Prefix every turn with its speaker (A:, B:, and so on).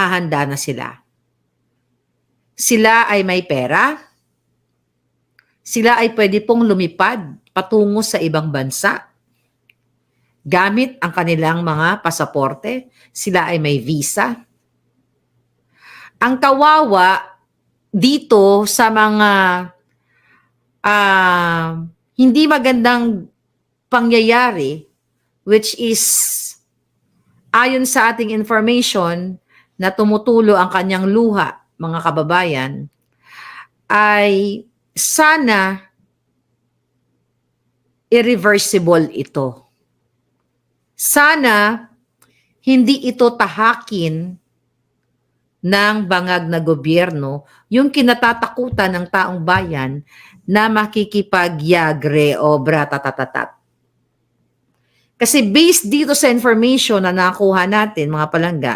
A: naghahanda na sila. Sila ay may pera. Sila ay pwede pong lumipad patungo sa ibang bansa. Gamit ang kanilang mga pasaporte. Sila ay may visa. Ang kawawa dito sa mga hindi magandang pangyayari, which is ayon sa ating information na tumutulo ang kanyang luha, mga kababayan, ay sana irreversible ito. Sana hindi ito tahakin ng bangag na gobyerno yung kinatatakutan ng taong bayan na makikipagyagre o bratatatat. Kasi based dito sa information na nakuha natin, mga palangga,